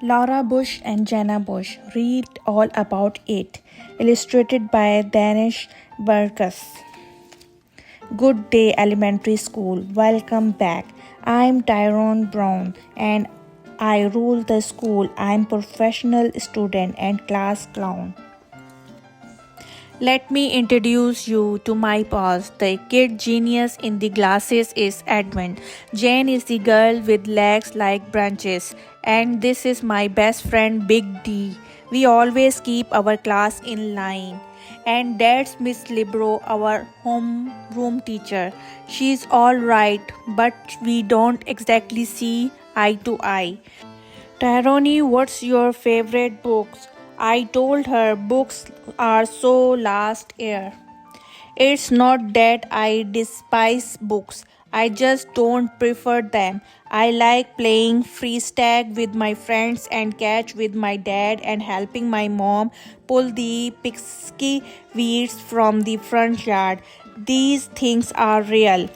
Laura Bush and Jenna Bush read all about it, illustrated by Danish Burkus. Good day, elementary school. Welcome back. I'm Tyrone Brown and I rule the school. I'm professional student and class clown. Let me introduce you to my boss. The kid genius in the glasses is Edmund. Jane is the girl with legs like branches. And this is my best friend Big D. We always keep our class in line. And that's Miss Libro, our homeroom teacher. She's alright, but we don't exactly see eye to eye. Tyrone, what's your favorite books? I told her books are so last year. It's not that I despise books. I just don't prefer them. I like playing freeze tag with my friends and catch with my dad and helping my mom pull the pixie weeds from the front yard. These things are real.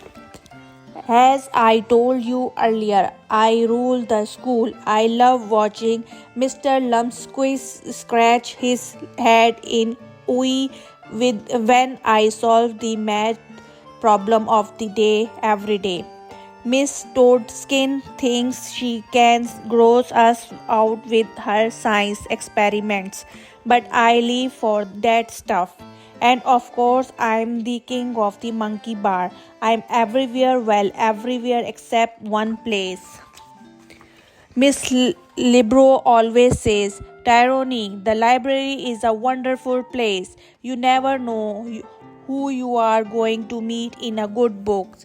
As I told you earlier, I rule the school. I love watching Mr. Lumpsquist scratch his head in oi when I solve the math problem of the day every day. Miss Toadskin thinks she can gross us out with her science experiments, but I live for that stuff. And of course, I'm the king of the monkey bar. I'm everywhere, well, everywhere except one place. Miss Libro always says, Tyrone, the library is a wonderful place. You never know who you are going to meet in a good book.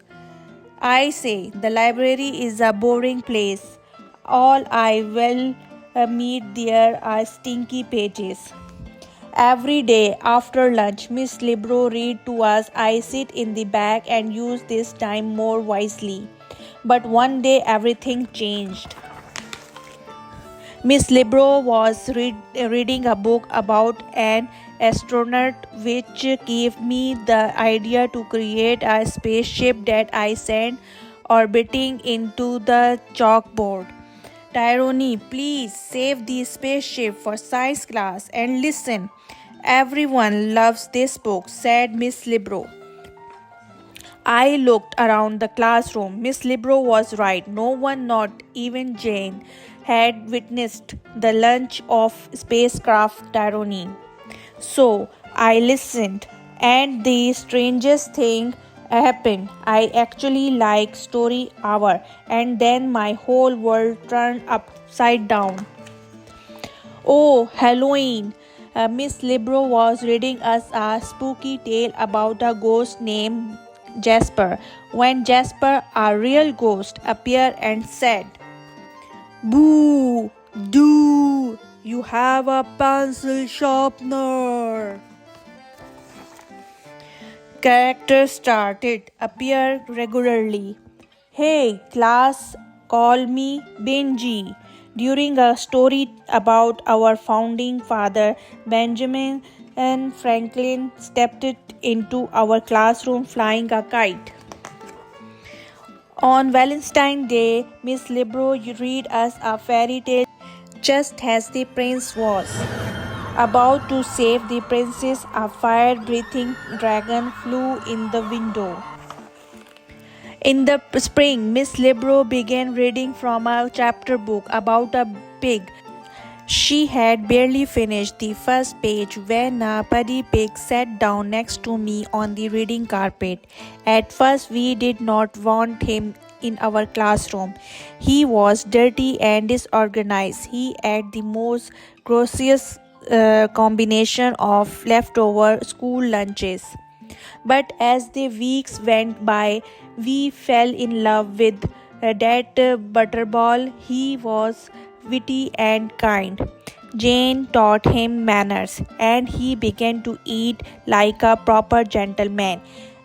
I say, the library is a boring place. All I will meet there are stinky pages. Every day after lunch, Miss Libro read to us. I sit in the back and use this time more wisely. But one day everything changed. Miss Libro was reading a book about an astronaut which gave me the idea to create a spaceship that I sent orbiting into the chalkboard. Tyrone, please save the spaceship for science class and listen. Everyone loves this book, said Miss Libro. I looked around the classroom. Miss Libro was right. No one, not even Jane, had witnessed the launch of spacecraft Tyrone. So I listened, and the strangest thing happened. I actually like story hour, and then my whole world turned upside down. Oh, Halloween! Miss Libro was reading us a spooky tale about a ghost named Jasper. When Jasper, a real ghost, appeared and said, Boo! Do! You have a pencil sharpener! Characters started appear regularly. Hey, class, call me Benji. During a story about our founding father, Benjamin and Franklin stepped into our classroom flying a kite. On Valentine's Day, Miss Libro read us a fairy tale just as the prince was about to save the princess. A fire-breathing dragon flew in the window. In the spring, Miss Libro began reading from a chapter book about a pig. She had barely finished the first page when a puddy pig sat down next to me on the reading carpet. At first, we did not want him in our classroom. He was dirty and disorganized. He ate the most gross combination of leftover school lunches. But as the weeks went by, we fell in love with that butterball. He was witty and kind. Jane taught him manners, and he began to eat like a proper gentleman.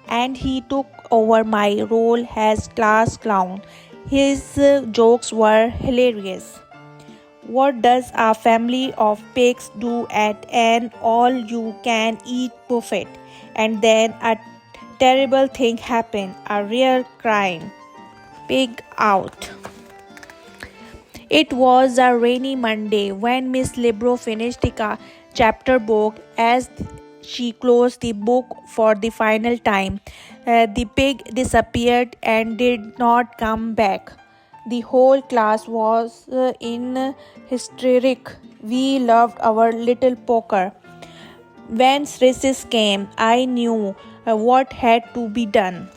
And he took over my role as class clown. His jokes were hilarious. What does a family of pigs do at an all-you-can-eat buffet? And then a terrible thing happened, a real crime. Pig out. It was a rainy Monday when Miss Libro finished the chapter book. As she closed the book for the final time, the pig disappeared and did not come back. The whole class was in hysteric. We loved our little poker. When recess came, I knew what had to be done.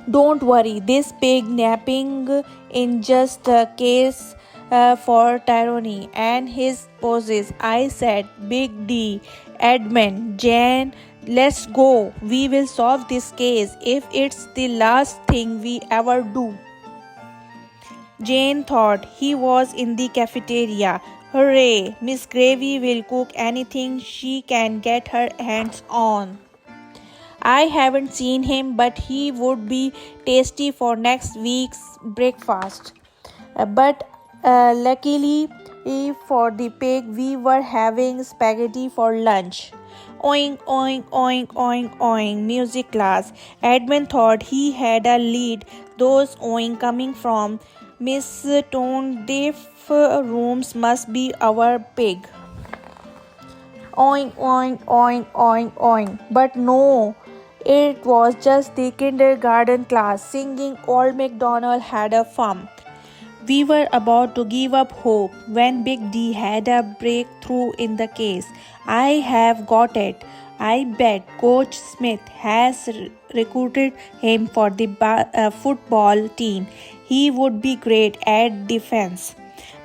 Don't worry, this pig napping in just a case for tyranny and his poses. I said, Big D, Edmund, Jane, let's go. We will solve this case if it's the last thing we ever do. Jane thought he was in the cafeteria. Hooray! Miss Gravy will cook anything she can get her hands on. I haven't seen him, but he would be tasty for next week's breakfast. But luckily for the pig, we were having spaghetti for lunch. Oink, oink, oink, oink, oink, music class. Edmund thought he had a lead. Those oink coming from Miss Tone-Deaf rooms must be our pig. Oink, oink, oink, oink, oink. But no, it was just the kindergarten class singing Old MacDonald Had a Farm. We were about to give up hope when Big D had a breakthrough in the case. I have got it. I bet Coach Smith has recruited him for the football team. He would be great at defense.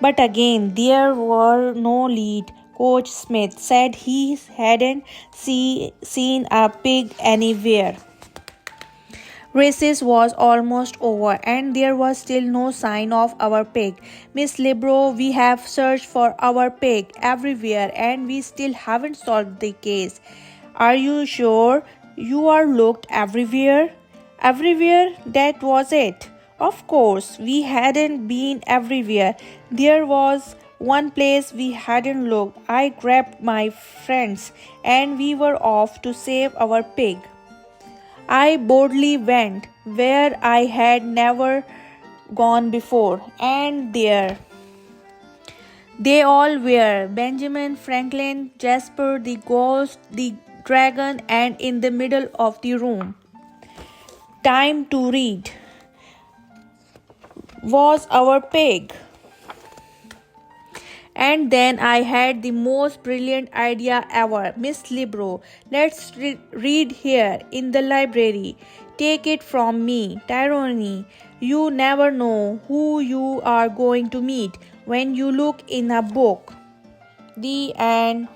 But again, there were no lead. Coach Smith said he hadn't seen a pig anywhere. Recess was almost over and there was still no sign of our pig. Miss Libro, we have searched for our pig everywhere and we still haven't solved the case. Are you sure you are looked everywhere? Everywhere? That was it. Of course, we hadn't been everywhere. There was one place we hadn't looked. I grabbed my friends and we were off to save our pig. I boldly went where I had never gone before, and there they all were: Benjamin, Franklin, Jasper, the ghost, the dragon, and in the middle of the room, time to read, was our pig. And then I had the most brilliant idea ever. Miss Libro, let's read here in the library. Take it from me, Tyranny. You never know who you are going to meet when you look in a book. The end.